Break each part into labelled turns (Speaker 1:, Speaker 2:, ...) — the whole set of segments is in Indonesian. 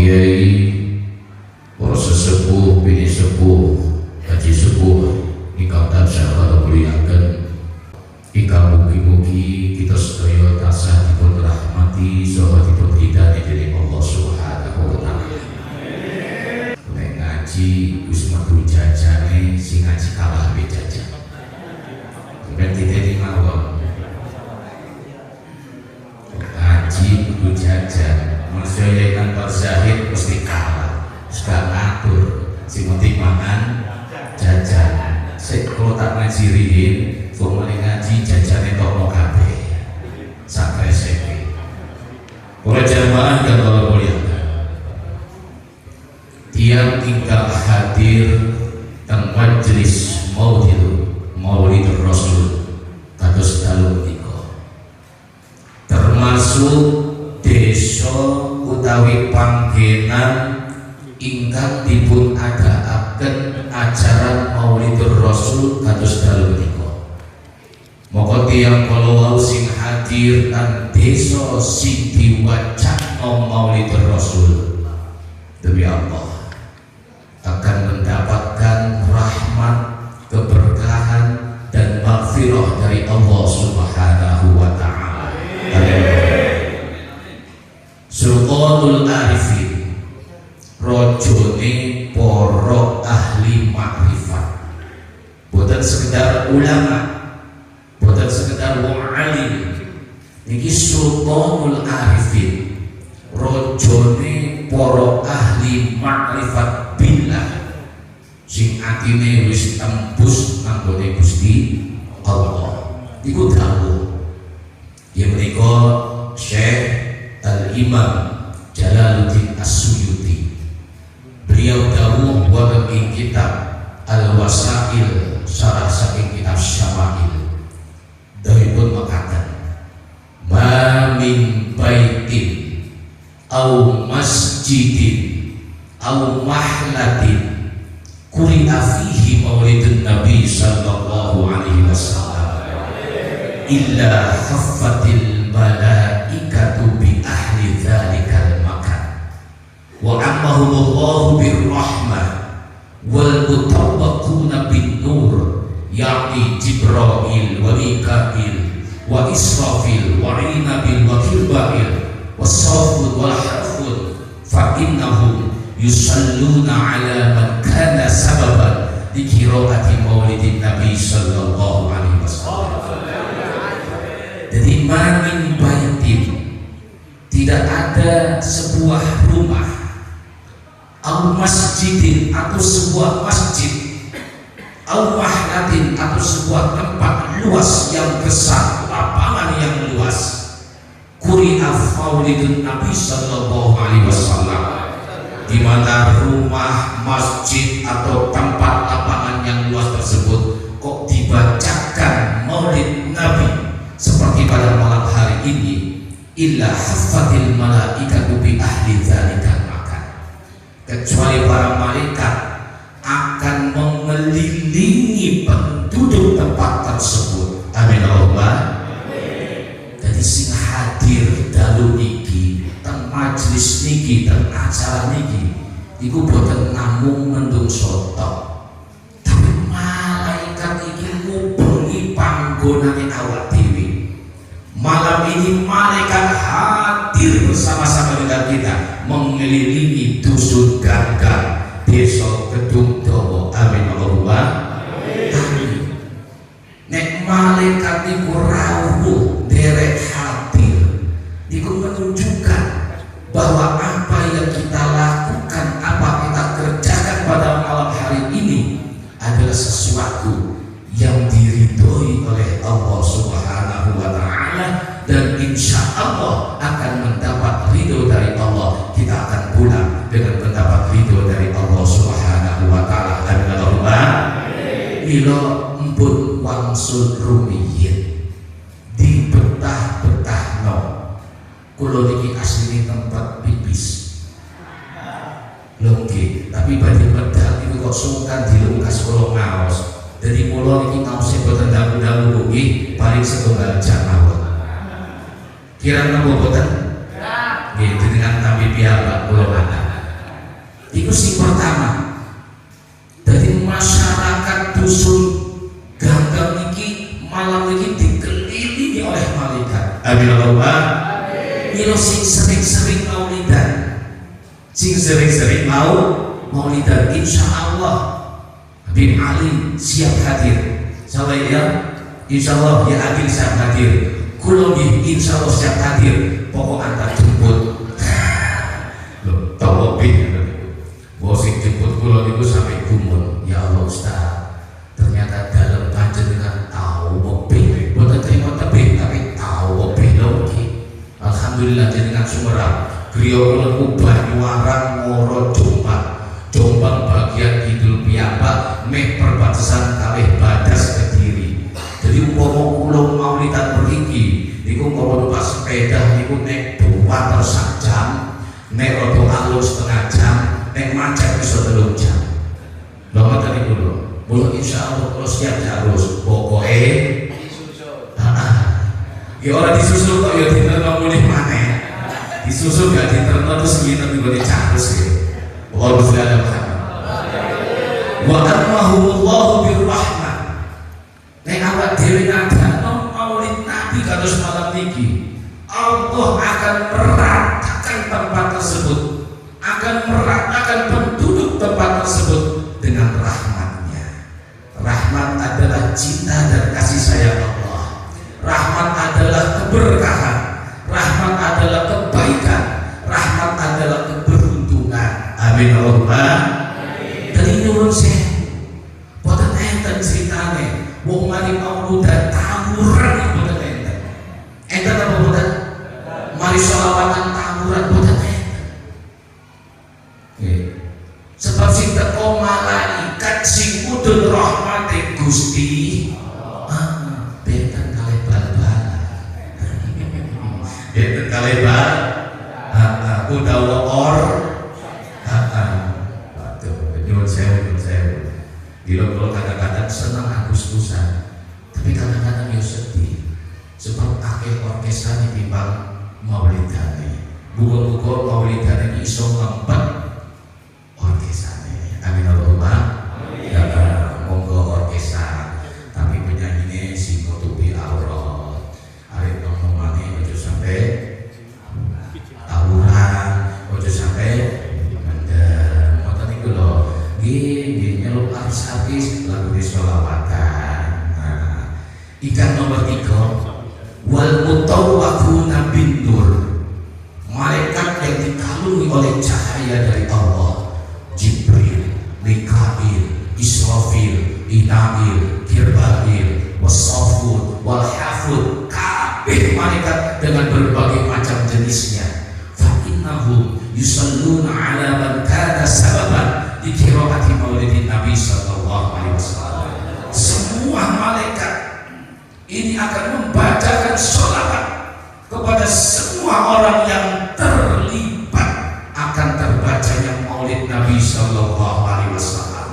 Speaker 1: kiai, para sesepuh, bini sepuh, haji sepuh ingkang tansah kula mulyakaken, ingkang mugi-mugi kita sedaya tansah dipun rahmati saha dipun ridani dening Allah Subhanahu wa taala. Nek ngaji wis metu jajane sing ngaji kalah be jajan. Berarti dadi mawon. Ngaji kudu jajan. Manusia yang tanpa zahid mesti kalah. Sudah ngatur sing penting mangan jajan. Sik kalau tak ngaji riyin, formane ngaji jajane tokno kabeh. Sak reseke. Para jamaah kang kula mulyakaken. Tiang ingkang hadir teng majelis Maulid Rasul kados dalu menika. Termasuk desa utawi panggenan ingkang dipun adaaken acara Maulid Rasul kados dalu menika. Moko tiyang kala wau sing hadir nang desa sing diwacana Maulid Rasul demi Allah akan mendapatkan rahmat, keberkahan dan maghfirah dari Allah Subhanahu wa taala. Sultanul Arifin, rojone para ahli makrifat, bukan sekedar ulama, bukan sekedar wong alim. Niki Sultanul Arifin, rojone para ahli makrifat billah, sing atine wis tembus nanggone Gusti Allah. Iku dawuh ya menika Syekh Al-Imam Jalaluddin As-Suyuti. Beliau dawuh wonten ing kitab Al-Wasail sarah saking kitab Syama'il. Dawuhipun mekaten, ma min baitin au masjidin au mahlatin quri'a fihi maulidun Nabi sallallahu alaihi wasallam illa khaffatil malaikatu bi ahli dzalikal makan wa ammahumullahu birrahmah wal mutawaqquna bin nur ya'ni Jibril wa Mikail wa Israfil wa Inabil wa Kirbail wa Safud wa Harfud fa innahum yusalluna ala man kana sababan di qiraati maulidin Nabi sallallahu alaihi wasallam. Jadi mamin baitin, tidak ada sebuah rumah au masjidin atau sebuah masjid au mahlatin atau sebuah tempat luas yang besar, lapangan yang luas, quri'a maulidun Nabi sallallahu alaihi wasallam, di mana rumah, masjid atau tempat lapangan yang luas tersebut kok dibacakan maulid Nabi seperti pada malam hari ini, illa haffatil malaikatu bi ahli dzalikal makan, kecuali para malaikat akan mengelilingi penduduk tempat tersebut. Amin Allahumma. Jadi sing hadir dalu niki teng majelis niki teng acara niki iku boten namung menungso tok, tapi malaikat iki ngubengi panggonane awak dhewe. Malam ini malaikat hadir bersama-sama dengan kita mengelilingi dusun Ganggang, desa Kedung Dawa. Amin Allahumma. Amin. Nek malaikat niku rawuh derek hadir, niku menunjukkan bahwa apa yang kita lakukan, apa kita kerjakan pada malam hari ini adalah sesuatu yang diridhoi oleh Allah Subhanahu wa taala, dan insya Allah akan mendapat ridho dari Allah. Kita akan pulang dengan mendapat ridho dari Allah Subhanahu wa taala. Amin Allahumma. Mila empun wangsul rumiyin dibetah-betahno. Kula niki asline tempat pipis. Lho nggih, tapi badhe medal niku kok sungkan dilungkas kula ngaos. Jadi kula iki ngaose boten dalu-dalu nggih, paling setunggal jam mawon. Kira napa boten? Nggih, dengan tampi piyambak kula matur. Itu sing pertama. Dari masyarakat dusun Ganggang niki malam niki dikelilingi oleh malaikat. Amin Allahumma. Ini sing sering-sering maulidan, sing sering-sering maulidan, insya Allah Habib Ali siap hadir. Saya insya Allah ya Adil siap hadir. Kulo insya Allah siap hadir. Pokok antar jemput. Loh, tahu bin. Bahwa sing jemput kulo niku sampai gumun. Ya Allah Ustaz, ternyata dalam panjenengan tahu mobil, bukan terima tebing tapi tahu mobil lagi. Alhamdulillah jenengan Sumerang, griya kula ubah nyuarang Ngoro Jombang bagian kidul piyambak meh perbatasan kalih Badas Kediri. Jadi umpama kula maulidan mriki niku umpama numpak sepeda niku nek buat sak jam, nek rada alur setengah jam, nek macet bisa 3 jam. Lha ngoten niku lho. Mula insyaallah kula siap harus pokoke ya ora disusul kok ya diterno mulih maneh. Disusul gak diterno terus ngene niku dicarus ya. Wa sallallahu wa amahullahu birrahmah. Nek awak dhewe ngadano maulid Nabi kados malam niki, Allah akan meratakan tempat tersebut, akan meratakan penduduk tempat tersebut dengan rahmatnya. Rahmat adalah cinta dan kasih sayang Allah. Rahmat adalah keberkahan. Rahmat adalah kebaikan. Rahmat adalah keberuntungan. Amin Allahumma. Dari nyuwun sewu. Boten enten ceritane wong mari mauludan tawuran boten enten. Enten apa boten? Mari sholawatan tawuran boten enten. Sebab sing teko malaikat sing mudhun rahmate Gusti benten kalih bal-balan. Benten kalih bal utawa or nyuwun sewu. Bila kalau kadang-kadang senang Agustusan, tapi kadang-kadang ya sedih. Sebab akeh orkestrane timbang maulidane. Buka-buka maulidane iso ngempet orkestrane. Amin Allahumma. Ya monggo orkestra, tapi penyanyine sing nutupi aurat. Arep ngomongane aja sampai tawuran, aja sampai mendem. Ngoten niku lho. Nggih, nyeluk artis-artis lagu sholawatan. Ikan nomor 3, wal mutawwaquna bin nur. Malaikat yang dikalungi oleh cahaya dari Allah. Jibril, Mikail, Israfil, Inail, Kirbail, Wasafud, Walhafud, kabeh malaikat dengan berbagai macam jenisnya. Fa innahum yusalluna ala man kana sababan di qiraati maulidin Nabi sallallahu alaihi wasallam. Semua malaikat ini akan membacakan sholawat kepada semua orang yang terlibat akan terbacanya maulid Nabi sallallahu alaihi wasallam.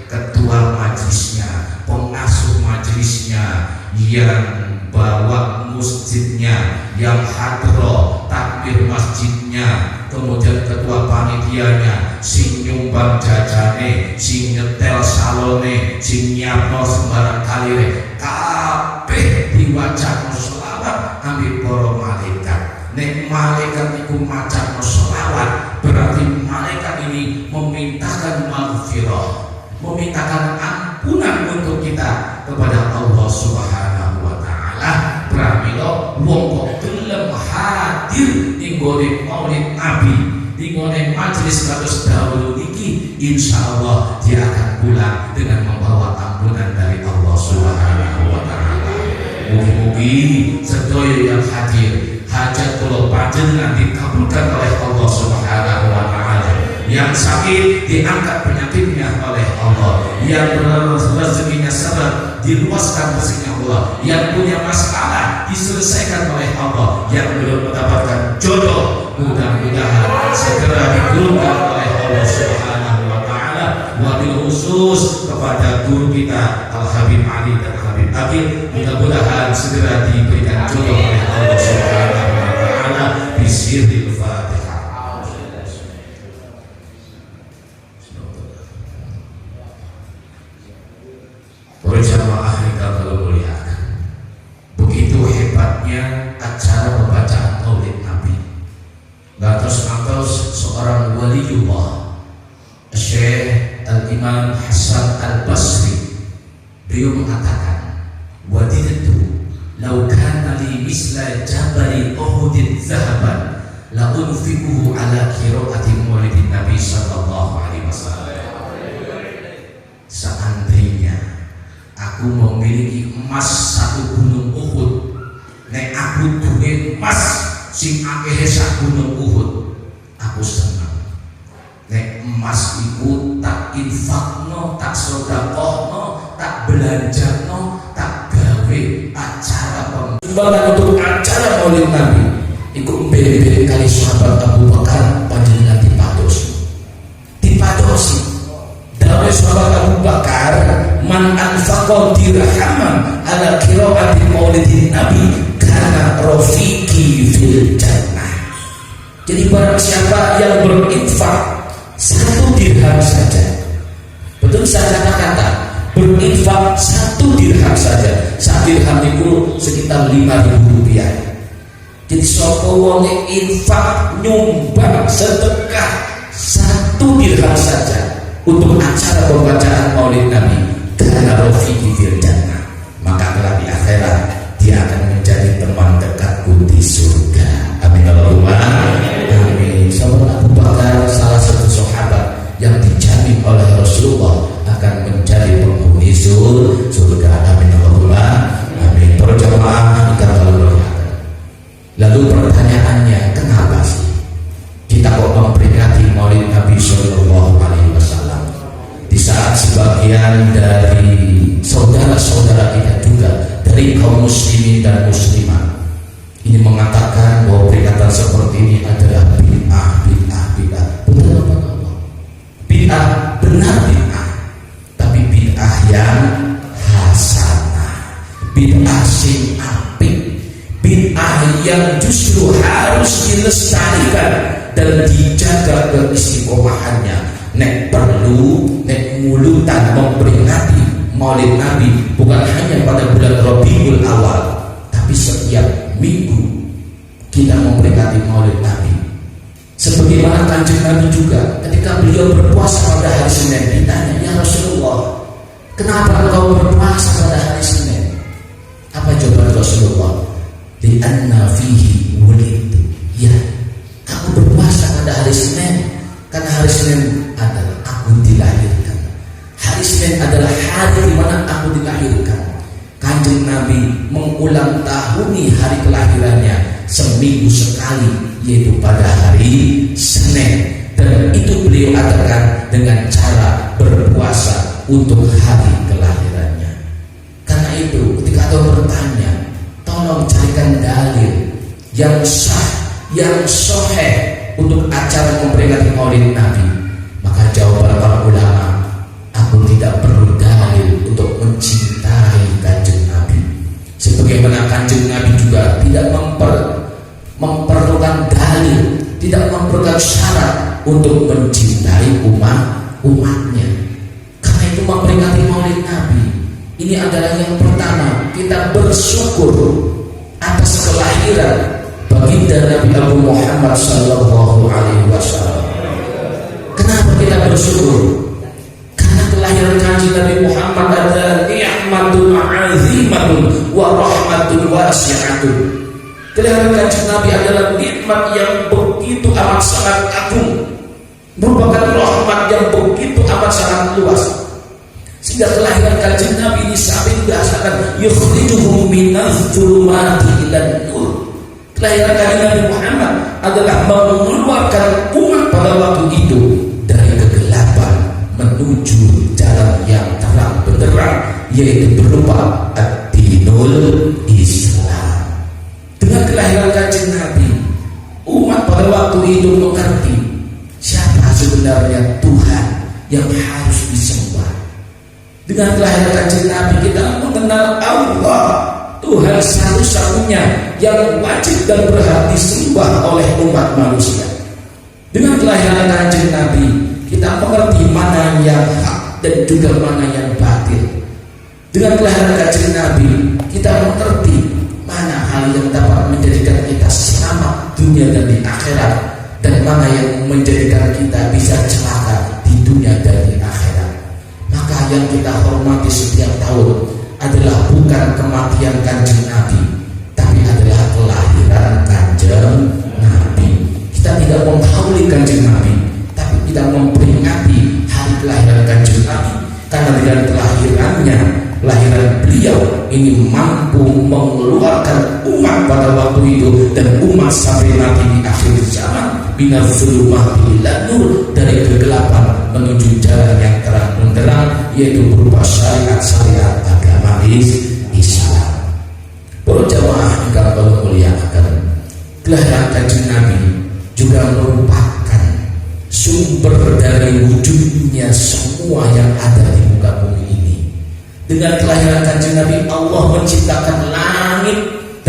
Speaker 1: Ketua majelisnya, pengasuh majelisnya, yang bawa masjidnya, yang hadroh takbir masjidnya, kemudian ketua panitianya, sing nyumbang jajane, sing nyetel salone, sing nyiapno sembarang kalire, kabeh diwacana sholawat ambil para malaikat. Nek malaikat niku macana sholawat, berarti malaikat ini memintakan maghfirah, memintakan ampunan untuk kita kepada Allah Subhanahu wa taala. Pramila wong kok gelem hadir ning gone maulid Nabi, ning gone majelis kados dahulu niki, insyaallah dia akan pulang dengan membawa ampunan dari Allah Subhanahu wa taala. Mugi-mugi sedaya yang hadir hajat kula panjenengan dikabulkan oleh Allah Subhanahu wa taala. Yang sakit diangkat penyakitnya oleh Allah, yang rezekinya sabar diluaskan rezekinya Allah, yang punya masalah diselesaikan oleh Allah, yang belum mendapatkan jodoh mudah-mudahan segera digulungkan oleh Allah Subhanahu wa taala. Wabil khusus kepada guru kita Al Habib Ali dan Habib Akil, mudah-mudahan segera diberikan jodoh oleh Allah Subhanahu wa taala. Bismillahirrahmanirrahim. atas seorang waliullah, Syekh Al-Imam Hasan Al-Basri. Beliau mengatakan, wadidtu law kana li misla jabali Uhudin zahaban la unfiquhu ala qiraati maulidin Nabi sallallahu alaihi wasallam. Seandainya aku memiliki emas satu gunung Uhud, nek aku duwe emas sing akeh sak gunung Uhud, aku seneng. Nek emas iku tak infakno, tak sedekahno, tak belanjano, tak gawe acara pembangunan untuk acara Maulid Nabi. Iku mbene kali sahabat Abu Bakar panjenengan dipadosi. Dawe sahabat Abu Bakar, man anfaqa dirhaman ala qiraati maulidin Nabi kana rafiqi fil jannah. Jadi barang siapa yang berinfak 1 dirham saja, betul saya kata-kata, berinfak 1 dirham saja. 1 dirham itu sekitar 5.000 rupiah. Jadi sapa wong infak nyumbang sedekah 1 dirham saja untuk acara pembacaan Maulid Nabi, karena rafiqi fil jannah, maka kelak di akhirat dia akan menjadi teman dekatku di surga. Amin Allahumma amin. Sahabat Abu Bakar salah satu sahabat yang dijamin oleh Rasulullah akan menjadi penghuni surga. Amin Allahumma amin. Para jemaah kita lalu pertanyaannya, kenapa sih kita kok memperingati Maulid Nabi Sallallahu Alaihi Wasallam di saat sebagian dari saudara-saudara kita juga dari kaum muslimin dan muslimat ini mengatakan bahwa peringatan seperti ini adalah bid'ah. Benar apa enggak? Bid'ah, benar bid'ah, tapi bid'ah yang hasanah, bid'ah sing apik, bid'ah yang justru harus dilestarikan dan dijaga keistiqomahannya. Nek perlu, nek mulutan memperingati Maulid Nabi bukan hanya pada bulan Rabiul Awal, tapi setiap minggu kita memperingati Maulid Nabi. Sebagaimana Kanjeng Nabi juga ketika beliau berpuasa pada hari Senin, ditanya, ya Rasulullah, kenapa engkau berpuasa pada hari Senin? Apa jawaban Rasulullah? Li'anna fihi wulidtu. Ya, aku berpuasa pada hari Senin karena hari Senin adalah aku dilahirkan. Hari Senin adalah hari di mana aku dilahirkan. Kanjeng Nabi mengulang tahuni hari kelahirannya seminggu sekali, yaitu pada hari Senin, dan itu beliau adakan dengan cara berpuasa untuk hari kelahirannya. Karena itu ketika ada bertanya, tolong carikan dalil yang sah, yang sahih untuk acara memperingati Maulid Nabi. Maka jawaban para ulama, aku tidak perlu dalil untuk mencintai Kanjeng Nabi. Sebagaimana Kanjeng Nabi juga tidak memerlukan dalil, tidak memerlukan syarat untuk mencintai umatnya. Karena itu memperingati Maulid Nabi ini adalah yang pertama, kita bersyukur atas kelahiran baginda Nabi Abu Muhammad Sallallahu Alaihi Wasallam. Kenapa kita bersyukur? Karena kelahiran Kanjeng Nabi Muhammad adalah ni'matun azimatun wa rahmatun wasi'atun. Kelahiran Kanjeng Nabi adalah nikmat yang begitu amat sangat agung, merupakan rahmat yang begitu amat sangat luas. Sehingga kelahiran Kanjeng Nabi ini sampai dibahasakan yukhrijuhum minadh dhulumati ilan nur. Kelahiran Kanjeng Nabi Muhammad adalah mengeluarkan umat pada waktu itu dari kegelapan menuju jalan yang terang benderang, yaitu berupa ad-dinul Islam. Dengan kelahiran Kanjeng Nabi, umat pada waktu itu mengerti siapa sebenarnya Tuhan yang harus disembah. Dengan kelahiran Kanjeng Nabi kita mengenal Allah, Tuhan satu-satunya yang wajib dan berhak disembah oleh umat manusia. Dengan kelahiran Kanjeng Nabi kita mengerti mana yang hak dan juga mana yang batil. Dengan kelahiran Kanjeng Nabi kita mengerti mana hal yang dapat menjadikan kita selamat dunia dan di akhirat, dan mana yang menjadikan kita bisa celaka di dunia dan di akhirat. Maka yang kita hormati setiap tahun adalah bukan kematian Kanjeng Nabi, tapi adalah kelahiran Kanjeng Nabi. Kita tidak menghauli Kanjeng Nabi, tapi kita memperingati hari kelahiran Kanjeng Nabi, karena dengan kelahirannya, kelahiran beliau ini mampu mengeluarkan umat pada waktu itu dan umat sampai nanti di akhir zaman minal zulumati ilan nur, dari kegelapan menuju jalan yang terang benderang, yaitu berupa syariat-syariat agama Islam. Para jamaah yang Allah muliakan, kelahiran Kanjeng Nabi juga merupakan sumber dari wujudnya semua yang ada di muka bumi ini. Dengan kelahiran Kanjeng Nabi, Allah menciptakan langit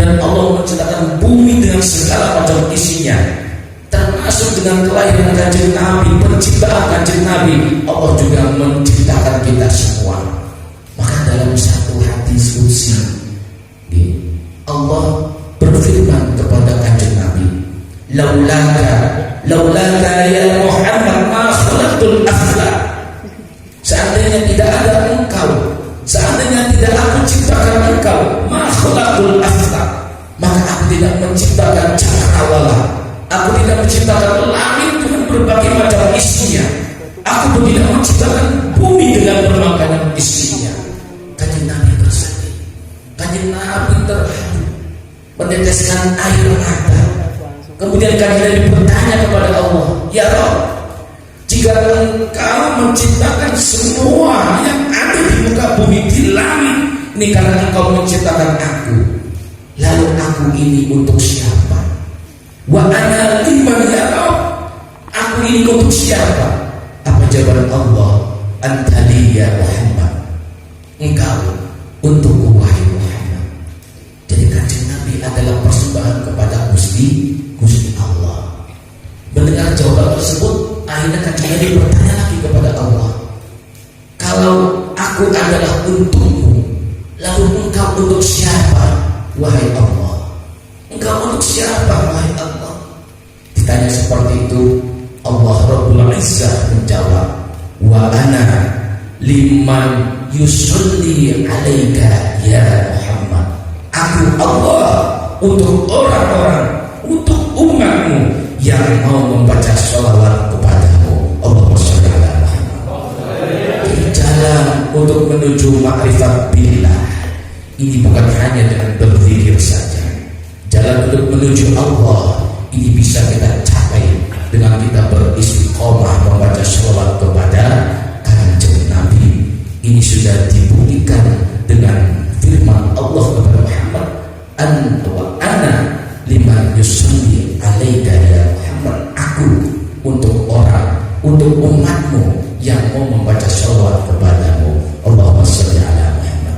Speaker 1: dan Allah menciptakan bumi dengan segala macam isinya. Termasuk dengan kelahiran Kanjeng Nabi, penciptaan Kanjeng Nabi, Allah juga menciptakan kita semua. Maka dalam satu hadis qudsi, Allah berfirman kepada Kanjeng Nabi, laulaka ya Muhammad ma khalaqtul aflak. Seandainya tidak ada engkau, seandainya tidak aku ciptakan engkau, ma khalaqtul aflak, maka aku tidak menciptakan cakrawala, aku tidak menciptakan langit dengan berbagai macam isinya, aku pun tidak menciptakan bumi dengan berbagai macam isinya. Kanjeng Nabi bersedih, Kanjeng Nabi terharu, meneteskan air mata. Kemudian Kanjeng Nabi bertanya kepada Allah, ya Rabb, jika engkau menciptakan semua yang ada di muka bumi, di langit ini karena engkau menciptakan aku, lalu aku ini untuk siapa? Wa ana liman ya Rabb, aku ini untuk siapa? Apa jawaban Allah? Antali ya Muhammad, engkau untuk wahai Muhammad. Jadi Kanjeng Nabi adalah persembahan kepada Gusti Allah. Mendengar jawaban tersebut, akhirnya Kanjeng Nabi bertanya lagi kepada Allah, kalau aku adalah untukmu, lalu engkau untuk siapa wahai Allah? Engkau untuk siapa wahai Allah? Ditanya seperti itu, Allah Rabbul Izzah menjawab, wa ana liman yusalli alaika ya Muhammad. Aku Allah untuk orang-orang, untuk umatmu yang mau membaca sholawat kepadamu. Allahumma sholli ala Muhammad. Jadi jalan untuk menuju ma'rifat billah ini bukan hanya dengan berzikir saja. Jalan untuk menuju Allah ini bisa kita capai dengan kita beristiqomah membaca sholawat kepada Kanjeng Nabi. Ini sudah dibuktikan dengan firman Allah kepada Muhammad, wa ana liman yusalli alaika ya Muhammad, aku untuk orang, untuk umatmu yang mau membaca sholawat kepadamu. Allahumma sholli ala Muhammad.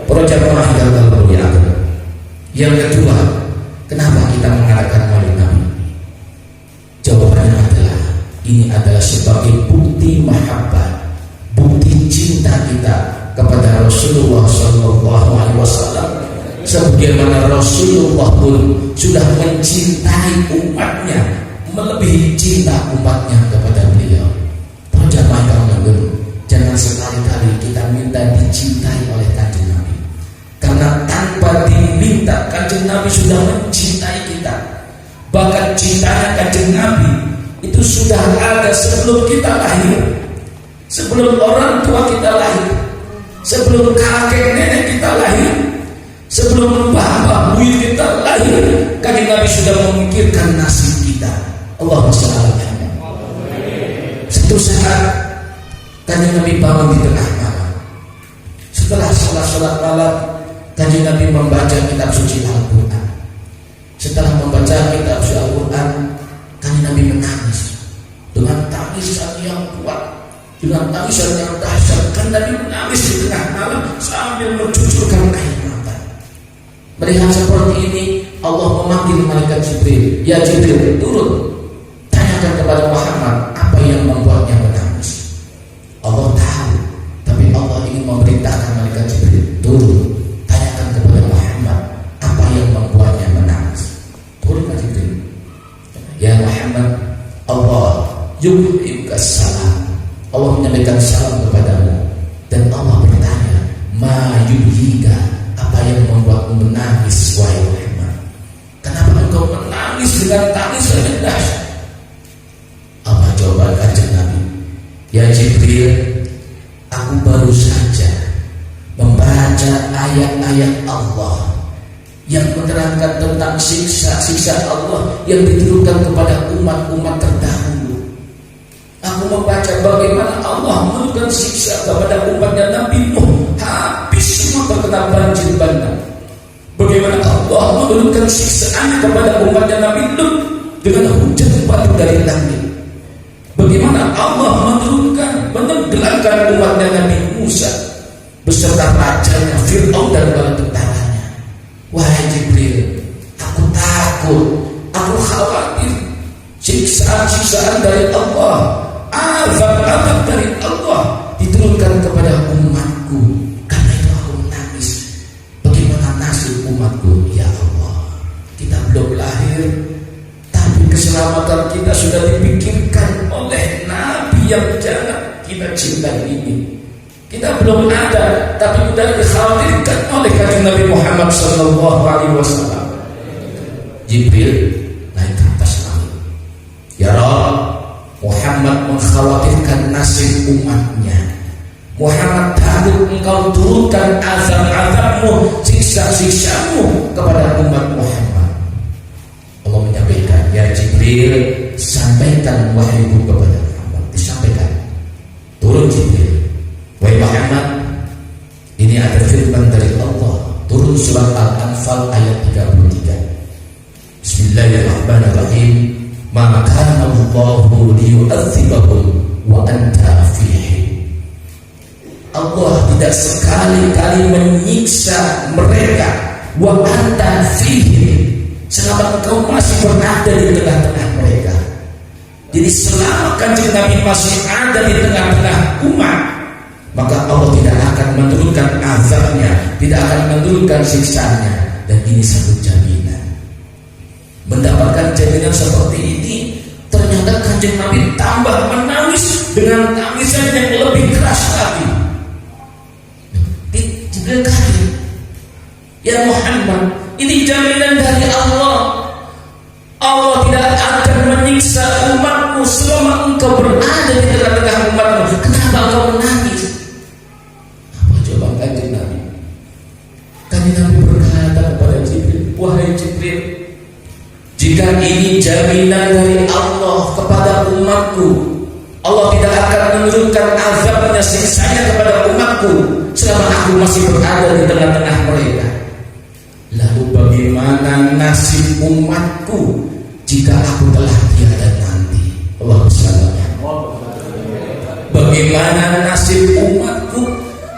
Speaker 1: Para jamaah yang berbahagia, yang kedua, kenapa kita mengadakan Maulid Nabi? Jawabannya adalah ini adalah sebagai bukti mahabbah, bukti cinta kita kepada Rasulullah SAW. Sebagaimana Rasulullah pun sudah mencintai umatnya melebihi cinta umatnya kepada beliau. Para jamaah kaum, jangan sekali-kali kita minta dicintai oleh Kanjeng Nabi, karena tanpa diminta Kanjeng Nabi sudah mencintai kita. Bahkan cintanya Kanjeng Nabi itu sudah ada sebelum kita lahir, sebelum orang tua kita lahir, sebelum kakek nenek kita lahir, sebelum bapak buyut kita lahir. Kanjeng Nabi sudah memikirkan nasib kita. Allahumma sholli ala Muhammad. Satu saat Kanjeng Nabi bangun di tengah malam. Setelah sholat malam, Kanjeng Nabi membaca kitab suci Al-Quran. Setelah membaca kitab suci Al-Quran, Kanjeng Nabi menangis dengan tangisan yang kuat, dengan tangisan yang dahsyat. Kanjeng Nabi menangis di tengah malam sambil mencucurkan air mata. Melihat seperti ini, Allah memanggil malaikat Jibril. Ya Jibril, turun, tanyakan kepada Muhammad apa yang membuatnya menangis. Allah tahu, tapi Allah ingin memerintahkan malaikat Jibril, turun, tanyakan kepada Muhammad apa yang membuatnya menangis. Turun ke Jibril. Ya Muhammad, yuhibbuka salam. Allah menyampaikan salam kepadamu dan Allah bertanya, ma yuhika, apa yang membuatmu menangis wahai Muhammad? Kenapa engkau menangis dengan tangisan yang dahsyat? Apa jawaban kanjeng Nabi? Ya Jibril, aku baru saja membaca ayat-ayat Allah yang menerangkan tentang siksa Allah yang diturunkan kepada umat-umat terdahulu. Aku membaca bagaimana Allah menurunkan siksa kepada umatnya Nabi Nuh, habis semua terkena banjir bandang. Bagaimana Allah menurunkan siksaan kepada umatnya Nabi Lut dengan hujan batu dari langit. Bagaimana Allah menenggelamkan umatnya Nabi Musa beserta rajanya Fir'aun dan bala tentaranya. Wahai Jibril, aku takut, aku khawatir siksaan-siksaan dari Allah, azab-azab dari Allah diturunkan kepada umatku. Karena itu aku menangis. Bagaimana nasib umatku? Ya Allah, kita belum lahir, tapi keselamatan kita sudah dipikirkan oleh Nabi yang jangan kita cintai ini. Kita belum ada, tapi sudah dikhawatirkan oleh kanjeng Nabi Muhammad SAW. Jibril naik ke atas langit. Ya Rabb, Muhammad mengkhawatirkan nasib umatnya. Muhammad takut engkau turunkan azab-azabmu, siksa-siksamu kepada umat Muhammad. Allah menyampaikan, ya Jibril, sampaikan wahyu kepada Muhammad. Disampaikan. Turun Jibril. Wahai Muhammad, ini ada firman dari Allah. Turun surat Al-Anfal ayat 33. Bismillahirrahmanirrahim. Ma kana Allahu liyu'adzibahum wa anta fihim. Allah tidak sekali-kali menyiksa mereka wa anta fihim, selama engkau masih berada di tengah-tengah mereka. Jadi selama kanjeng Nabi masih ada di tengah-tengah umat, maka Allah tidak akan menurunkan azabnya, tidak akan menurunkan siksanya. Dan ini satu jaminan. Mendapatkan jaminan seperti ini, ternyata kanjeng Nabi tambah menangis dengan tangisan yang lebih keras lagi. Jibril kaget. Ya Muhammad, ini jaminan dari Allah. Allah tidak akan menyiksa umatmu selama engkau berada di tengah-tengah umatmu. Kenapa engkau menangis? Apa jawaban kanjeng Nabi? Kanjeng Nabi berkata kepada Jibril, wahai Jibril, jika ini jaminan dari Allah kepada umatku, Allah tidak akan menurunkan azabnya, siksanya kepada umatku selama aku masih berada di tengah-tengah mereka. Lalu bagaimana nasib umatku jika aku telah tiada nanti? Allahu Akbar. Bagaimana nasib umatku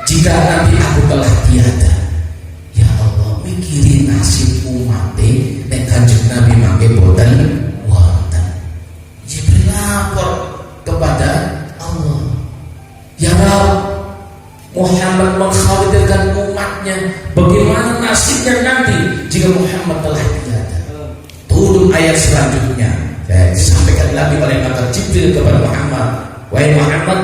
Speaker 1: jika nanti aku telah tiada? Ya Allah, mikirin nasib umatnya. Nek kanjeng Nabi mangke boten wonten. Jibril lapor kepada Allah. Ya Rabb, Muhammad mengkhawatirkan umatnya. Bagaimana nasibnya nanti jika Muhammad telah tiada? Turun ayat selanjutnya. Saya sampaikan lagi oleh malaikat Jibril kepada Muhammad. Wahai Muhammad,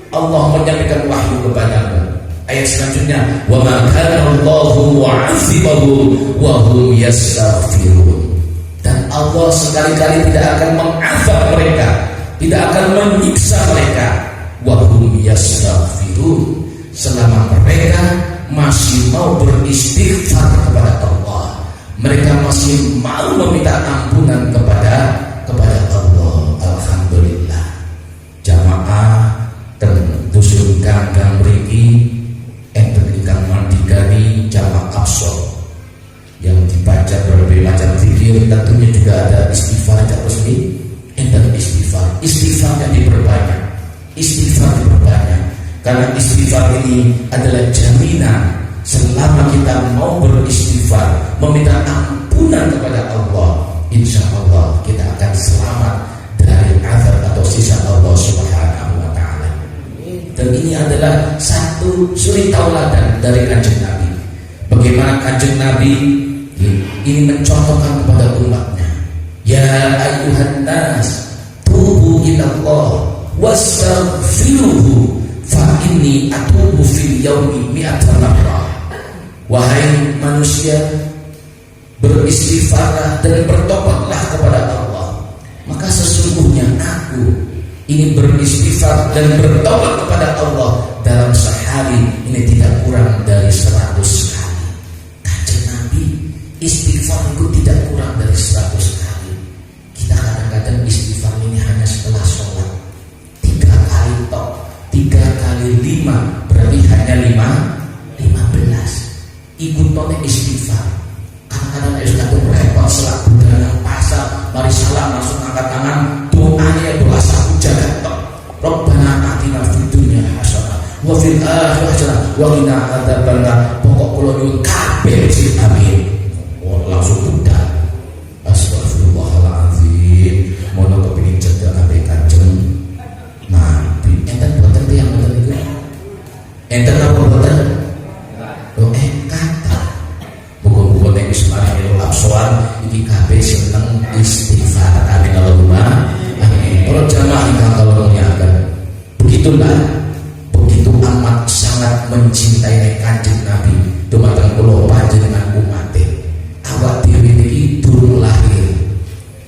Speaker 1: Allah menyampaikan wahyu kepadamu. Ayat selanjutnya, wa ma kana Allahu mu'adzibahum wa hum yastaghfirun. Dan Allah sekali-kali tidak akan mengazab mereka, tidak akan menyiksa mereka, wa hum yastaghfirun, selama mereka masih mau beristighfar kepada Allah. Mereka masih mau meminta ampunan kepada Allah. Alhamdulillah. Jamaah dan dusun kangkang mriki enten ingkang mandikani jamaah absor yang dibaca berbagai macam zikir, tentunya juga ada istighfar yang resmi. Enten istighfarnya diperbanyak, karena istighfar ini adalah jaminan selama kita mau beristighfar, meminta ampunan kepada Allah, insya Allah kita akan selamat dari azab atau sisa Allah Subhanahu wa ta'ala. Dan ini adalah satu suri tauladan dari kanjeng Nabi. Bagaimana kanjeng Nabi ini mencontohkan kepada umatnya, ya ayyuhan nas tubu
Speaker 2: ila Allah wastaghfiruhu fa inni atubu fil yaumi mi'ata marrah. Wahai manusia, beristighfarlah dan bertobatlah kepada Allah, maka sesungguhnya aku ini beristighfar dan bertobat kepada Allah dalam sehari ini tidak kurang dari 100 kali. Kanjeng Nabi istighfar itu tidak kurang dari 100 kali. Kita kadang-kadang istighfar ini hanya setelah sholat 3 kali tok, 3 kali 5 berarti hanya 15. Ikut tone istighfar. Kadang-kadang kadang repot selak budaya pasar, mari salam langsung angkat tangan, doanya doa satu jagat tok. Rabbana atina fid dunya hasanah wa fil akhirati hasanah wa qina adzabannar. Pokok kula nyuwun kabeh sing amin. Langsung budak. Astagfirullahaladzim. Mono kepengin cedhak ambek Kanjeng Nabi. Enten boten tiyang boten niku? Enten apa boten? Buku-buku nek wis mari absoan iki kabeh seneng istighfar. Amin Allahumma amin. Para jamaah ingkang kula muliakan, begitulah begitu amat sangat mencintai Kanjeng Nabi dumateng kula panjenengan umat. Awak dhewe iki durung lahir,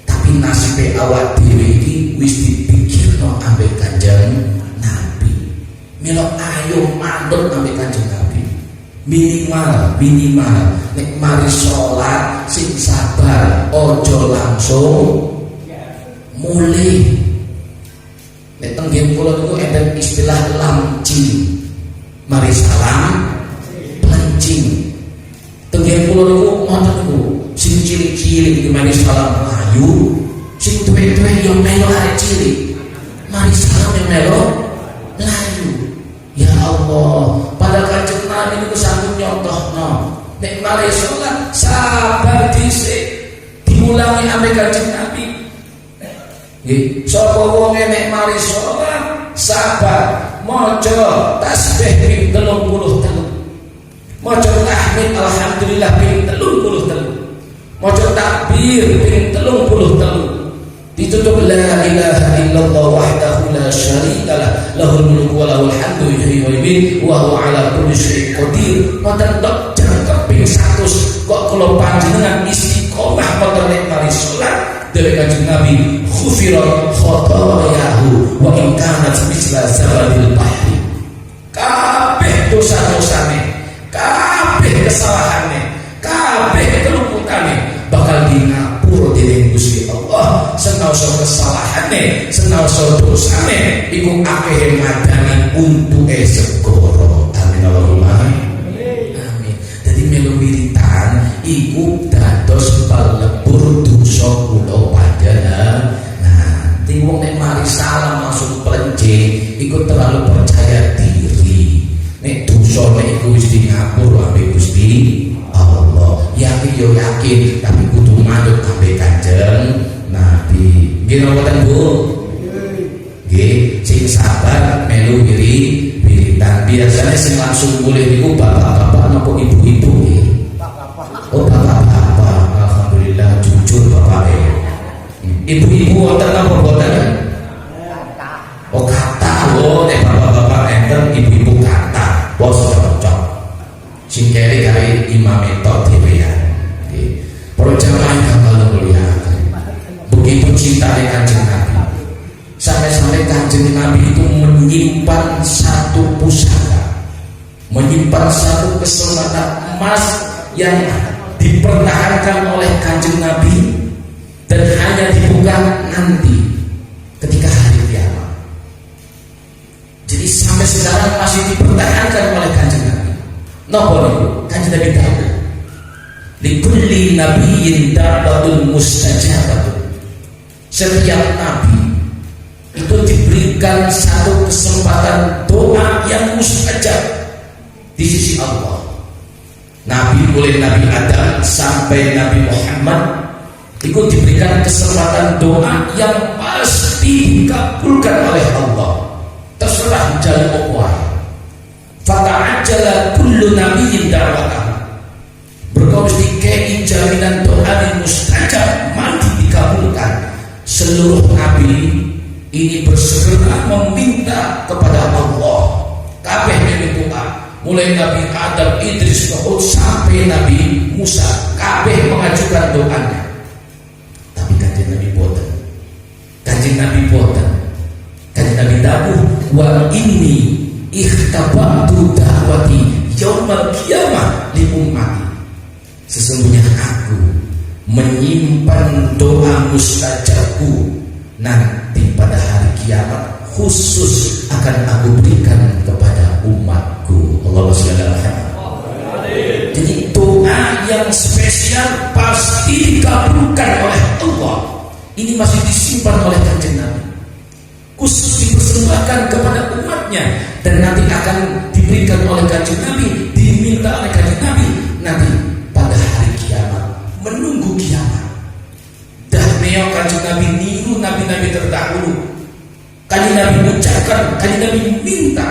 Speaker 2: tapi nasibe awak dhewe iki wis dipikirno ambek Kanjeng Nabi. Mila ayo mandut ambek Kanjeng Nabi. Minimal nek mari sholat sing sabar, ojo langsung mulai. Nek tenggen kula niku enten istilah lamcing. Mari salam plencing. Tenggen kula niku ngoten niku, sing cilik-cilik iki mari salam mlayu, sing tuwek-tuwek yo melu arek cilik. Mari salam yo melu mlayu. Ya Allah, pada Kanjeng Nabi niku sampun nyontohno. Nek mari salat sabar dhisik, diulangi ambek Kanjeng Nabi. Nggih, sapa wong nek mari salat sabar, maca tasbih ping 33. Maca tahmid alhamdulillah ping 33. Maca takbir ping 33. Ditutup la ilaha illallah wahdahu la syarikalah lahul mulku wa lahul hamdu yuhyi wa yumiit wa huwa ala kulli syai'in qadir. Mboten tok jangkep ping 100 kok kula panjenengan istiqomah mboten nek mari salat dewe Kanjeng Nabi khufirat khotoyahu wa in kanat misla zabadil bahri. Kabeh dosa-dosane, kabeh kesalahane, kabeh keluputane bakal ngapura dening Gusti Allah. Senaosa kesalahane, senaosa dosane iku akeh madani untuke segoro. Amin Allahumma amin. Dadi melu wiritan iku dados pelebur dosa kula panjenengan. Nah, wong nek mari salam langsung plencing iku terlalu percaya diri. Nek dosane iku wis di ngapura ambek Gusti Allah. Yakin yo yakin, tapi kudu manut ambek Kanjeng Nabi. Nggih napa Bu? Nggih, sing sabar melu wiritan. Biasanya sing langsung mulih niku bapak-bapak napa ibu-ibu nggih? Oh, bapak-bapak. Alhamdulillah jujur bapak. Ibu-ibu wonten napa boten? Oh, kata. Oh, nek bapak-bapak enten ibu-ibu kata. Bos cocok. Sing kere-kere imam itu dhewean. Nggih. Para jamaah ingkang kula muliakan. Begitu cinta Kanjeng Nabi, sampai-sampai Kanjeng Nabi itu menyimpan satu pusaka, menyimpan satu kesempatan emas yang dipertahankan oleh Kanjeng Nabi dan hanya dibuka nanti ketika hari kiamat. Jadi sampai sekarang masih dipertahankan oleh Kanjeng Nabi. Napa niku? Kanjeng Nabi tahu. Likulli nabiyyin da'watun mustajabatun. Setiap nabi itu diberikan satu kesempatan doa yang mustajab di sisi Allah. Nabi mulai Nabi Adam sampai Nabi Muhammad itu diberikan kesempatan doa yang pasti dikabulkan oleh Allah. Terserah jalur apa. Fata'ajjala kullu nabiyyin da'watahu. Berkau mesti kei jaminan doa yang mustajab mati dikabulkan. Seluruh nabi ini bersegera meminta kepada Allah. Kabeh ini doa, mulai Nabi Adam, Idris, Nuh sampai Nabi Musa, kabeh mengajukan doanya. Tapi kanjeng Nabi boten. Kanjeng Nabi boten. Kanjeng Nabi dawuh, wa inni ikhtabatu da'wati yaumal qiyamah li ummati. Sesungguhnya aku menyimpan doa mustajabku nanti pada hari kiamat, khusus akan aku berikan kepada umatku. Allahumma shalli ala Muhammad. Jadi doa yang spesial pasti dikabulkan oleh Allah. Ini masih disimpan oleh kanjeng Nabi, khusus dipersembahkan kepada umatnya, dan nanti akan diberikan oleh kanjeng Nabi, diminta oleh kanjeng Nabi nanti pada hari kiamat, menunggu kiamat. Dah neo kanjeng Nabi niru nabi-nabi terdahulu. Kanjeng Nabi ucapkan, kanjeng Nabi minta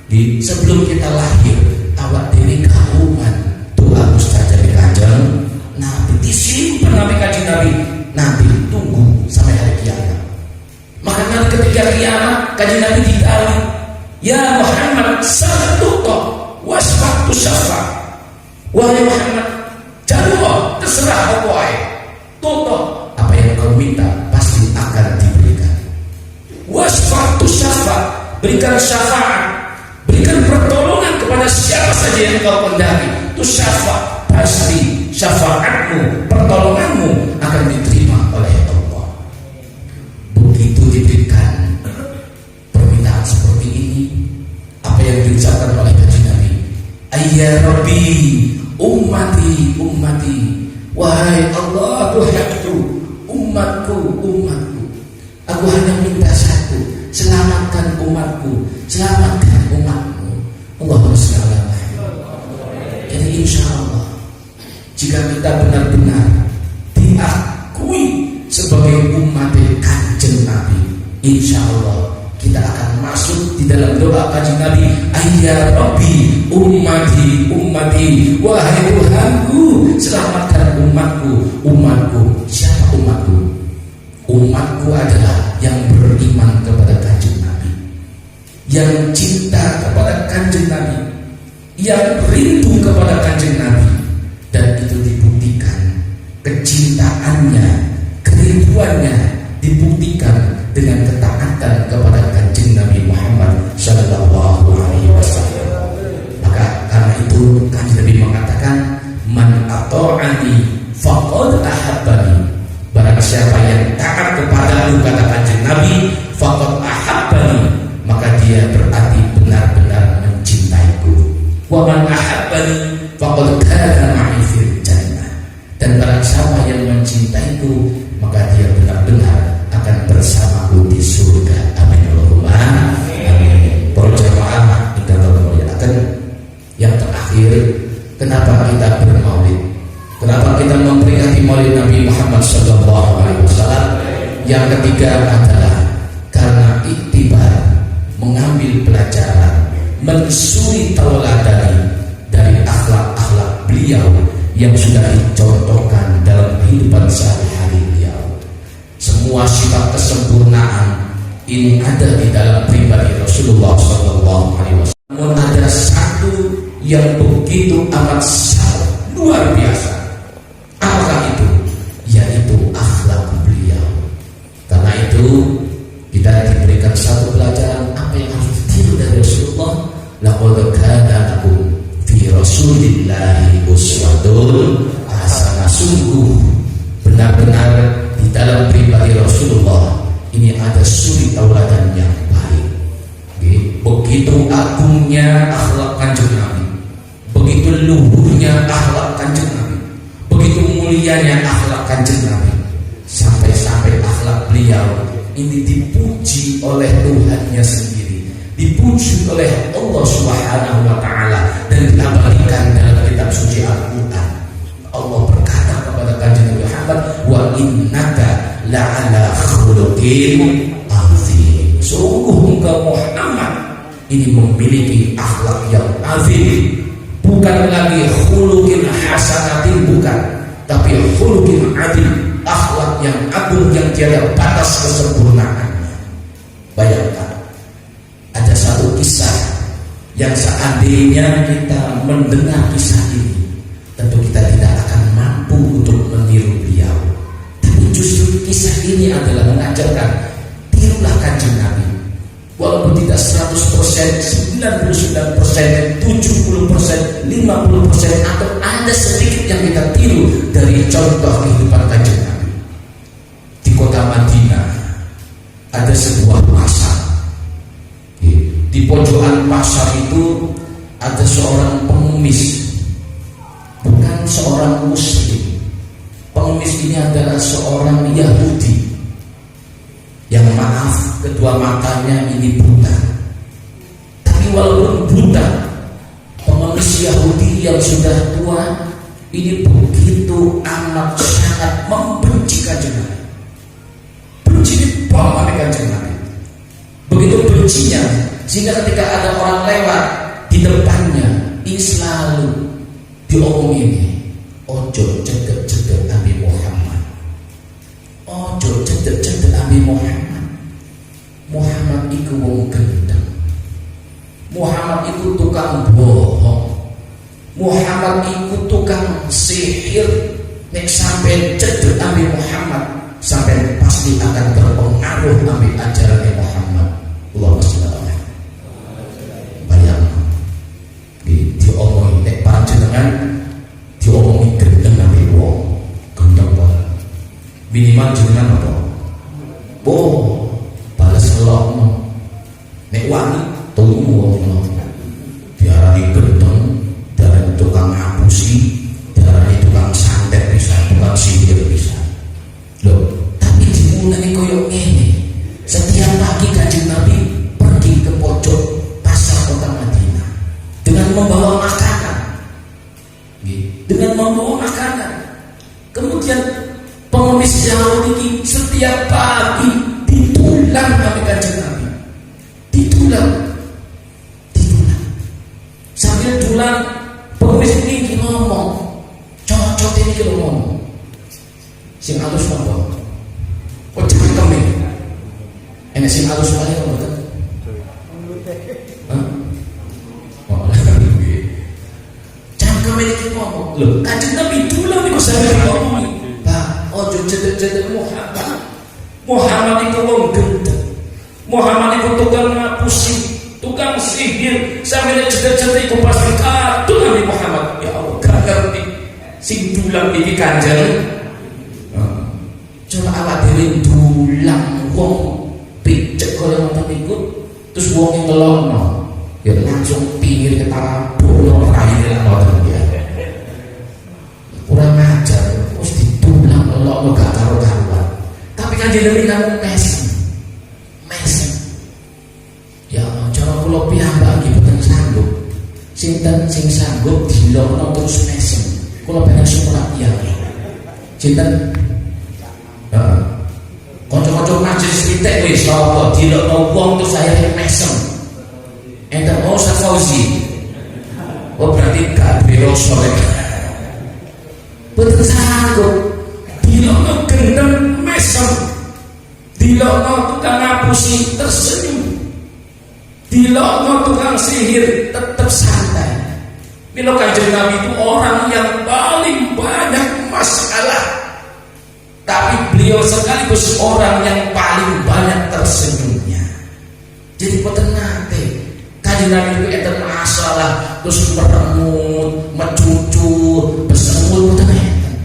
Speaker 2: di sebelum kita lahir, awak diri kauman doa mustajab kanjeng Nabi disimpan nabi kanjeng Nabi, nanti tunggu sampai hari kiamat. Maka nanti ketika kiamat kanjeng Nabi ditarik, ya Muhammad satuto wasfatu syafa. Wahai Muhammad, jauh terserah apa tutup, apa yang kau minta pasti akan diberikan. Wasfatu syafa, berikan syafaat, berikan pertolongan kepada siapa saja yang kau kehendaki. Itu syafaat, pasti syafaatmu, pertolonganmu akan diterima oleh Allah. Begitu diberikan permintaan seperti ini, apa yang diucapkan oleh kanjeng Nabi, ayya Rabbi ummati ummati, wahai Allah Tuhanku, umatku umatku, aku hanya minta satu, selamatkan umatku, selamatkan umatmu. Allahumma shalli ala Muhammad. Jadi insya Allah, jika kita benar-benar diakui sebagai umat kanjeng Nabi, insya Allah kita akan masuk di dalam doa kanjeng Nabi, ayya Rabbi ummati ummati, wahai Tuhanku, selamatkan umatku umatku. Siapa umatku? Umatku adalah yang beriman kepada kanjeng Nabi, yang cinta kepada kanjeng Nabi, yang rindu kepada kanjeng Nabi, dan itu dibuktikan kecintaannya, kerinduannya dibuktikan dengan ketaatan kepada kanjeng Nabi Muhammad sallallahu alaihi wasallam. Maka karena itu kanjeng Nabi mengatakan, man ata'ani faqad ahabbani. Barang siapa yang taat kepadaku, kata kanjeng Nabi, faqad ahabbani, maka dia berarti benar-benar mencintaiku. Wa man ahabbani faqad kana ma'i fil jannah. Dan barang siapa yang mencintaiku, maka dia benar-benar akan bersamaku di surga. Amin Allahumma amin. Para jamaah kita muliakan, yang terakhir, kenapa kita bermaulid? Kenapa kita memperingati maulid Nabi Muhammad sallallahu alaihi wasallam? Yang ketiga adalah karena iktibar, mengambil pelajaran, mensuri tauladani dari akhlak-akhlak beliau yang sudah dicontohkan dalam kehidupan sehari-hari beliau. Semua sifat kesempurnaan ini ada di dalam pribadi Rasulullah sallallahu alaihi wasallam. Namun ada satu yang begitu amat sangat luar biasa. Apakah itu? Yaitu akhlak beliau. Karena itu kita diberikan satu pelajaran apa yang harus ditiru dari Rasulullah. Laqad kana lakum fi Rasulillahi uswatun hasanah. Sungguh benar-benar di dalam pribadi Rasulullah ini ada suri tauladan yang baik. Begitu agungnya akhlak kanjeng Nabi, begitu luhurnya akhlak kanjeng Nabi, begitu mulianya akhlak kanjeng Nabi, sampai-sampai akhlak beliau ini dipuji oleh Tuhannya sendiri, dipuji oleh Allah Subhanahu wa taala, dan diabadikan dalam kitab suci Al-Qur'an. Allah berkata kepada kanjeng Nabi Muhammad, wa innaka la'ala khuluqin azim. Sungguh engkau Muhammad ini memiliki akhlak yang azim, bukan lagi khuluqin hasanatin, bukan, tapi khuluqin azim, akhlak yang agung yang tiada batas kesempurnaan. yang seandainya kita mendengar kisah ini, tentu kita tidak akan mampu untuk meniru beliau. Tapi justru kisah ini adalah mengajarkan, tirulah Kanjeng Nabi. Walaupun tidak 100%, 99%, 70%, 50%, atau ada sedikit yang kita tiru dari contoh kehidupan Kanjeng Nabi. Di kota Madinah ada sebuah pasar. Di pojokan pasar itu ada seorang pengemis, bukan seorang muslim. Pengemis ini adalah seorang Yahudi yang, maaf, kedua matanya ini buta. Tapi walaupun buta, pengemis Yahudi yang sudah tua ini begitu amat sangat membenci Kanjeng Nabi. Benci banget Kanjeng Nabi. Begitu bencinya sehingga ketika ada orang lewat di depannya, ini selalu diomongin, ojo cedek-cedek Nabi Muhammad, ojo cedek-cedek Nabi Muhammad. Muhammad iku wong gendeng, Muhammad iku tukang bohong, Muhammad iku tukang sihir. Nek sampai cedek Nabi Muhammad, sampai pasti akan terpengaruh ambil ajaran Muhammad. Allahumma sholli ala Muhammad. Bayang diomongin nek panjenengan diomongin gendeng Nabi wong gendeng banget. Minimal jenengan apa? Oh, balas selokno. Nek wangi tunggu wong diarani gendeng, diarani tukang ngapusi, diarani tukang santet bisa, tukang sihir bisa. Loh, tapi dimulai koyo ngene. Setiap pagi Kanjeng Nabi pergi ke pojok pasar kota Madinah dengan membawa makanan. Dengan membawa makanan. Kemudian pengemis Yahudi ini setiap pagi ditulang kami Kanjeng Nabi. Ditulang. Sambil tulang pengemis ini ngomong, cocok ini kalau ngomong. Sing halus ngomong. Oh jangan kami. Enak sing halus wae kok mboten. Hah? Oh, jangan kami iki ngomong. Lho, Kanjeng Nabi tulang niku sampe ngomong. Pak, ojo cedek-cedek Muhammad. Muhammad itu wong gendeng. Muhammad itu tukang ngapusi, tukang sihir. Sampe cedek-cedek iku pasti kadung Nabi Muhammad. Ya Allah, gak ngerti. Sing tulang iki Kanjeng. Coba awak dhewe dulang wong picek kaya ngoten niku, terus wong ngelokno, ya langsung pinggir ketabuk raine lan ngoten ya. Kurang ajar, wis ditulang ngelokno gak karo-karuan. Tapi Kanjeng Nabi namung mesem. Ya cara kula piyambak nggih boten sanggup. Sinten sing sanggup dilokno terus mesem. Kula pengen surat ya. Sinten kanca-kanca majelis kritik wis sapa dilokno wong terus akhirnya mesem. Enten Ustaz Fauzi. Oh berarti gak beroso lek. Betul sanggup. Dilokno gendeng mesem. Dilokno tukang ngapusi tersenyum. Dilokno tukang sihir tetap santai. Mila Kanjeng Nabi itu orang yang paling banyak masalah. Tapi beliau sekaligus orang yang paling banyak tersenyumnya. Jadi boten nate Kanjeng Nabi itu enten masalah terus meremut, mecucu, besemut boten enten.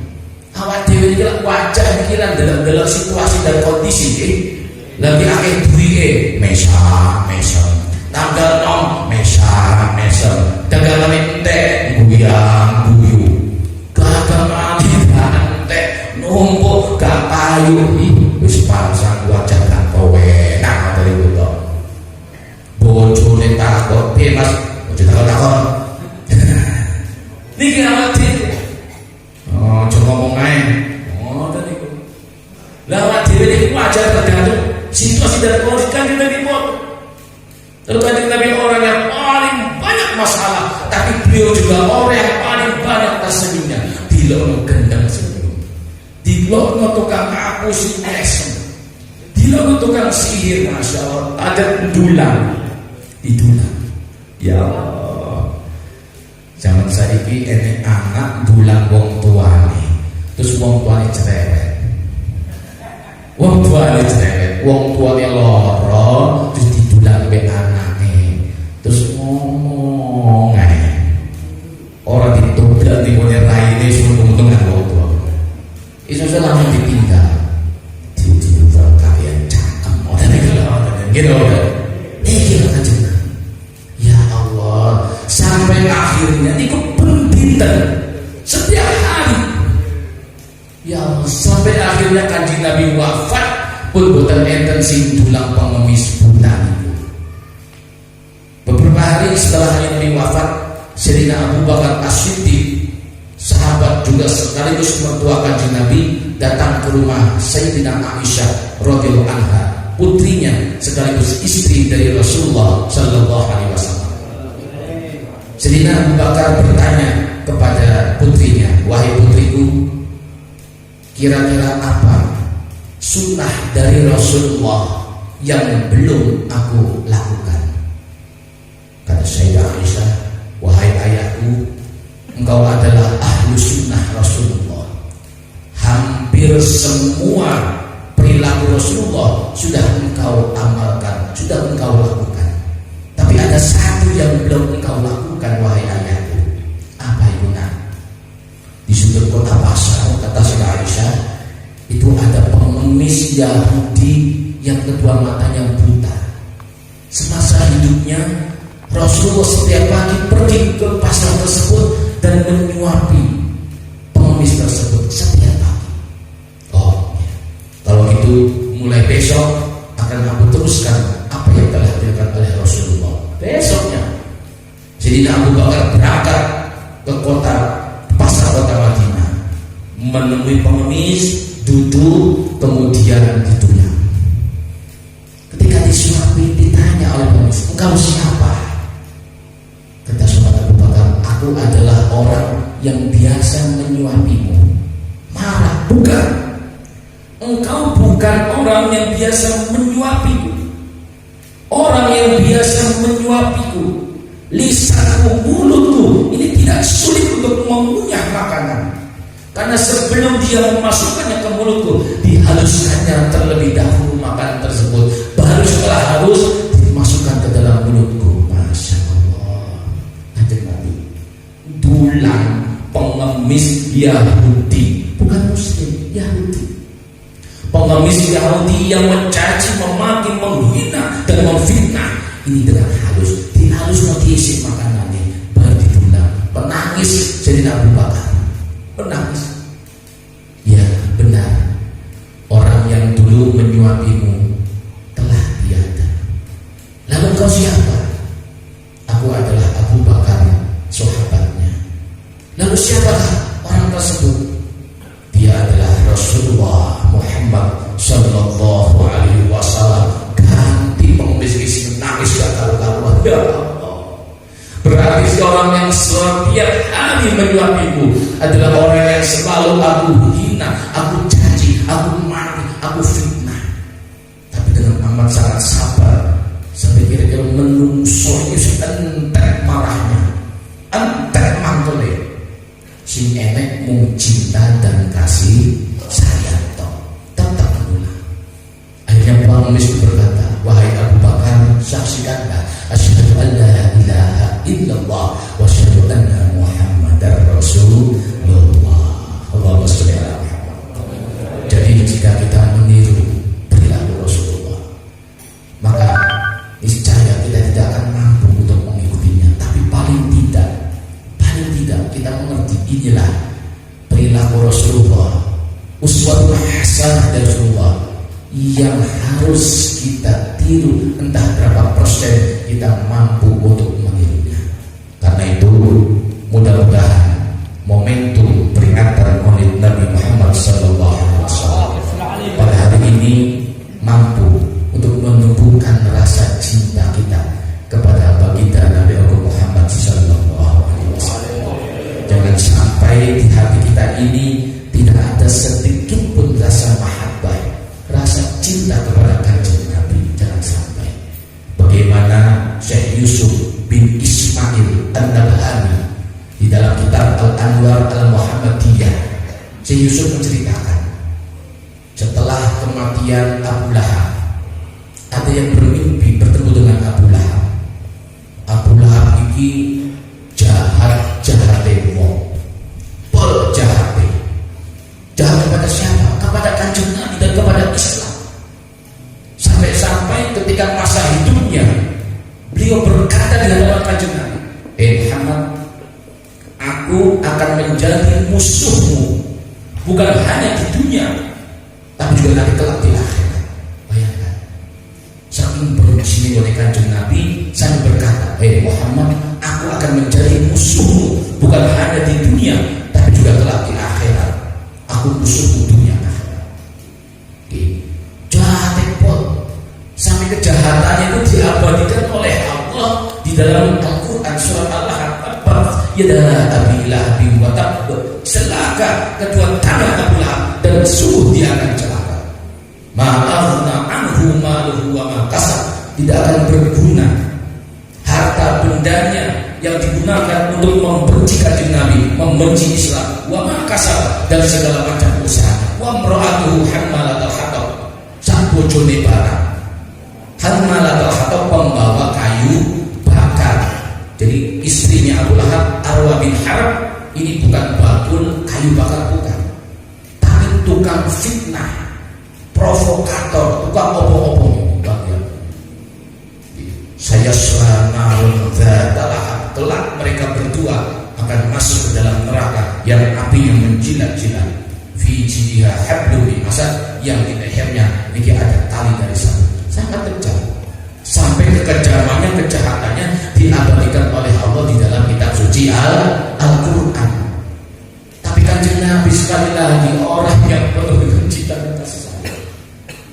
Speaker 2: Awak dhewe iki wajah iki lan delok situasi dan kondisi iki. Lagi akeh duwike, mesam. Tanggal nom mesam. Dagangan entek guyang guyu. Dagangan entek numpuk gak payu wis pasang wajah kan enak dari kula. Bojone takut, "Piye Mas?" Bojo takon. Niki awak dhewe. Oh, aja ngomong ae. Oh, niku. Lah awak dhewe niku wajar tergantung situasi dan kondisi Kanjeng Nabi pun. Tergantung Nabi orang yang paling banyak masalah, tapi beliau juga orang yang paling banyak tersenyumnya. Dilokno gendeng senyum. Dilokno tukang ngapusi mesem. Dilokno tukang sihir, masya Allah. Ada dulang. Didulang. Ya Allah, zaman saiki enek anak dulang wong tuane, terus wong tuane cerewet. Wong tuane loro, terus didulang be anake, terus ngomong ae. Ora ditobrak dipone raine suruh untungan wong tua. Iso langsung ditinggal. Ditinggal kalian cakep. Ora gitu. Iki lho kanjeng. Ya Allah, sampai akhirnya niku pendinten setiap hari. Ya Allah, sampai akhirnya kanjeng Nabi wafat pun boten enten sing dulang pengemis buta niku. Beberapa hari setelah Nabi wafat, Sayyidina Abu Bakar As-Siddiq, sahabat juga sekaligus mertua kanjeng Nabi, datang ke rumah Sayyidina Aisyah radhiyallahu anha, putrinya sekaligus istri dari Rasulullah sallallahu alaihi wasallam. Sayyidina Abu Bakar bertanya kepada putrinya, "Wahai putriku, kira-kira apa sunnah dari Rasulullah yang belum aku lakukan?" Kata Sayyidah Aisyah, "Wahai ayahku, engkau adalah ahlu sunnah Rasulullah. Hampir semua perilaku Rasulullah sudah engkau amalkan, sudah engkau lakukan. Tapi ada satu yang belum engkau lakukan, wahai ayahku. Apa itu, nak? Di sudut kota Basra," kata Sayyidah Aisyah, "itu ada pengemis Yahudi yang kedua matanya buta. Semasa hidupnya Rasulullah setiap pagi pergi ke pasar tersebut dan menyuapi pengemis tersebut setiap pagi." Oh, ya. Kalau gitu mulai besok akan aku teruskan apa yang telah dilakukan oleh Rasulullah. Besoknya Sayyidina Abu Bakar berangkat ke pasar kota Madinah, menemui pengemis, duduk, kemudian ditulang. Ketika disuapi, ditanya oleh pengemis, "Engkau siapa?" Kata sahabat Abu Bakar, "Aku adalah orang yang biasa menyuapimu." Marah, "Bukan, engkau bukan orang yang biasa menyuapiku. Orang yang biasa menyuapiku, lisanku, mulutku ini tidak sulit untuk mengunyah makanan. Karena sebelum dia memasukkannya ke mulutku, dihaluskannya terlebih dahulu makanan tersebut. Baru setelah halus, dimasukkan ke dalam mulutku." Masya Allah, kanjeng Nabi dulang pengemis Yahudi, bukan Muslim, Yahudi. Pengemis Yahudi yang mencaci, memaki, menghina dan memfitnah, ini dengan halus, dihalus mau diisi makanannya, baru didulang. Penangis Sayyidina Abu Bakar, penangis. Ya benar, orang yang dulu menyuapimu telah tiada. Lalu kau siapa? Aku adalah Abu Bakar, sahabatnya. Lalu siapakah orang tersebut? Dia adalah Rasulullah Muhammad sallallahu alaihi wasallam. Ganti pengemis ini nangis gak karu-karuan. Ya Allah, berarti seorang yang setiap hari menyuapiku adalah orang yang selalu aku hina, aku caci, aku maki, aku fitnah. Tapi dengan amat sangat sabar, sampai kira-kira menungso itu entek marahnya, entek mantole. Sing enek mung cinta dan kasih sayang toh, tetap mengulang. Akhirnya pengemis berkata, "Wahai Abu Bakar, saksikanlah, asyhadu an la ilaha illallah wa asyhadu anna Muhammadar Rasulullah." Allahumma sholli ala Muhammad. Jadi jika kita meniru perilaku Rasulullah, maka niscaya kita tidak akan mampu untuk mengikutinya. Tapi paling tidak kita mengerti inilah perilaku Rasulullah, uswatun hasanah dari Rasulullah yang harus kita tiru. Entah berapa persen kita mampu untuk menirunya. Karena itu mudah-mudahan momentum peringatan Maulid Nabi Muhammad SAW pada hari ini mampu untuk menumbuhkan rasa cinta kita kepada baginda Nabi Muhammad SAW. Jangan sampai di hati kita ini tidak ada sedikit pun rasa mahabbah, rasa cinta kepada kanjeng Nabi. Jangan sampai. Bagaimana Syekh Yusuf bin Ishaq Si Yusuf menceritakan setelah kematian Abu Lahab, ada yang bermimpi bertemu dengan Abu Lahab. Abu Lahab ini jahat wong, pol jahat kepada siapa? Kepada Kanjeng Nabi dan kepada Islam. Sampai ketika masa hidupnya beliau berkata di hadapan Kanjeng Nabi, Muhammad, aku akan menjadi musuhmu bukan hanya di dunia tapi juga nanti kelak di akhirat. Bayangkan, saking bencinya oleh Kanjeng Nabi sampai berkata, Muhammad, aku akan menjadi musuhmu bukan hanya di dunia tapi juga kelak di akhirat. Aku musuhmu dunia akhirat. Jahat pol, sampai kejahatannya itu diabadikan oleh Allah di dalam Al-Quran surat Al-Ahqaf. Ya Abi Lahab wa tab, celaka kedua tangan Abu Lahab dan sungguh dia akan celaka. Ma'aghna anhu maluhu wa ma kasab, tidak akan berguna harta bendanya yang digunakan untuk membenci Kanjeng Nabi, membenci Islam, wa ma kasab, dan segala macam usaha. Wa imra'atuhu hammalatal hatab, sang bojone barang. Hammalatal hatab, pembawa kayu bakar. Jadi istrinya Abu Lahab, Arwa bin Harb, ini bukan bakul kayu bakar, bukan, tapi tukang fitnah, provokator, tukang opong-opong. Saya selanarun dzatalah, kelak mereka berdua akan masuk ke dalam neraka yang apinya menjilat-jilat. Fi jidiha hablum min masad, yang di lehernya ini ada tali dari sabit. Sangat kejam. Sampai kekejamannya, kejahatannya diabadikan oleh Allah di dalam kitab suci Al-Quran. Tapi Kanjeng Nabi sekali lagi orang yang penuh dengan cinta dan kasih sayang.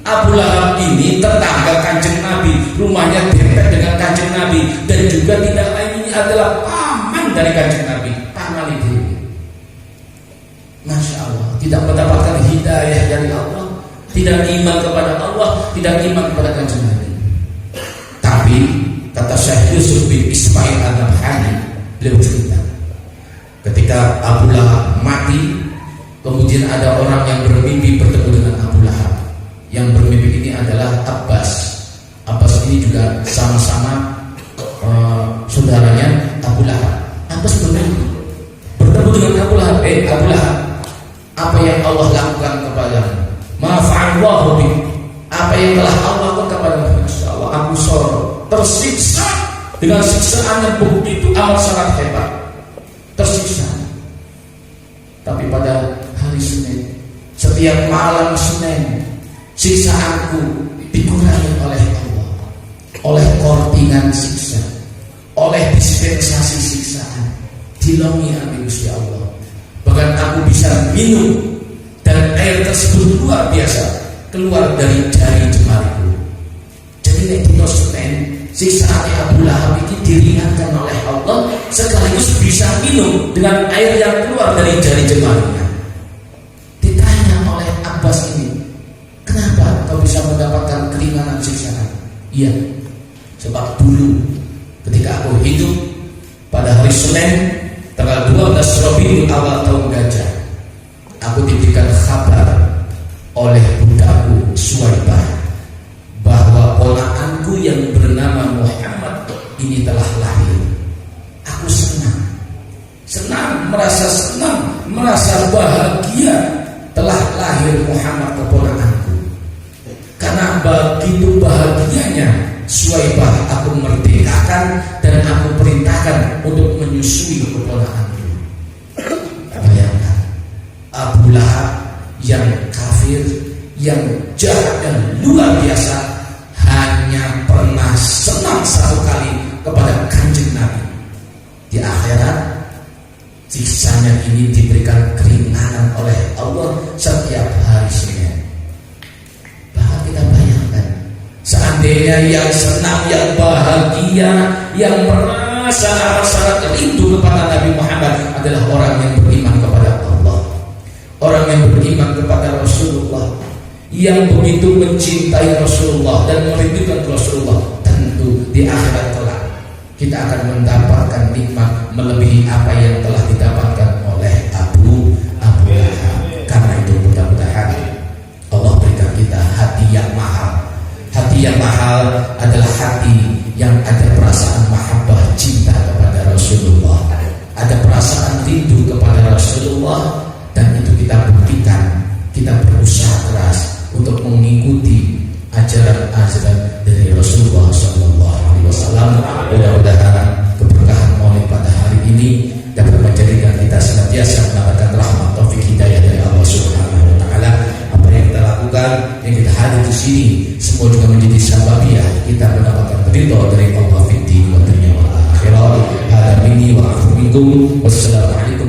Speaker 2: Abu Lahab ini tetangga Kanjeng Nabi, rumahnya dempet dengan Kanjeng Nabi, dan juga tidak lain ini adalah paman dari Kanjeng Nabi, Paman itu. Masya Allah, tidak mendapatkan hidayah dari Allah, tidak iman kepada Allah, tidak iman kepada Kanjeng Nabi. Tapi kata Syekh Yusuf bin Ismail An-Nabhani, beliau cerita ketika Abu Lahab mati, kemudian ada orang yang bermimpi bertemu dengan Abu Lahab. Yang bermimpi ini adalah Abbas. Abbas ini juga sama-sama saudaranya Abu Lahab. Abbas bermimpi bertemu dengan Abu Lahab. Abu Lahab, apa yang Allah lakukan kepadamu? Ma fa'allahu bik, apa yang telah Allah lakukan kepadamu? Masya Allah, aku tersiksa dengan siksaan yang begitu amat sangat hebat, tersiksa. Tapi pada hari Senin, setiap malam Senin, siksaanku dikurangi oleh Allah, oleh kortingan siksa, oleh dispensasi siksaan, dilongi oleh Gusti Allah. Bahkan aku bisa minum, dan air tersebut luar biasa, keluar dari jari jemariku. Jadi di Senin, siksaan Abu Lahab ini diringankan oleh Allah, sekaligus bisa minum dengan air yang keluar dari jari jemarinya. Ditanya oleh Abbas ini, kenapa kau bisa mendapatkan keringanan siksaan? Iya, sebab dulu ketika aku hidup pada hari Senin tanggal 12 Rabiul Awal tahun Gajah, aku diberikan kabar oleh budakku Suwaibah bahwa ponakanku yang bernama Muhammad ini telah lahir. Aku senang, merasa bahagia telah lahir Muhammad keponakanku. Karena begitu bahagianya Suwaibah aku merdekakan dan aku perintahkan untuk menyusui keponakanku. Bayangkan, Abu Lahab yang kafir, yang jahat dan luar biasa, hanya pernah senang satu kali kepada Kanjeng Nabi. Di akhirat, siksanya ini diberikan keringanan oleh Allah setiap hari Senin. Bahkan kita bayangkan, seandainya yang senang, yang bahagia, yang merasa sangat rindu kepada Nabi Muhammad adalah orang yang beriman kepada Allah, orang yang beriman kepada Rasulullah, yang begitu mencintai Rasulullah dan merindukan Rasulullah, tentu di akhirat kelak kita akan mendapatkan nikmat melebihi apa yang telah didapatkan oleh Abu Lahab. Allah, dan itu kita buktikan. Kita berusaha keras untuk mengikuti ajaran-ajaran dari Rasulullah SAW. Mudah-mudahan keberkahan Maulid pada hari ini dapat menjadikan kita senantiasa mendapatkan rahmat taufik hidayah dari Allah Subhanahu wa taala. Apa yang kita lakukan, yang kita hadir di sini, semua juga menjadi sababiyah kita mendapatkan ridha dari Allah fid din wa dunya wal akhirah. Hada minni wa afu minkum. Wassalamualaikum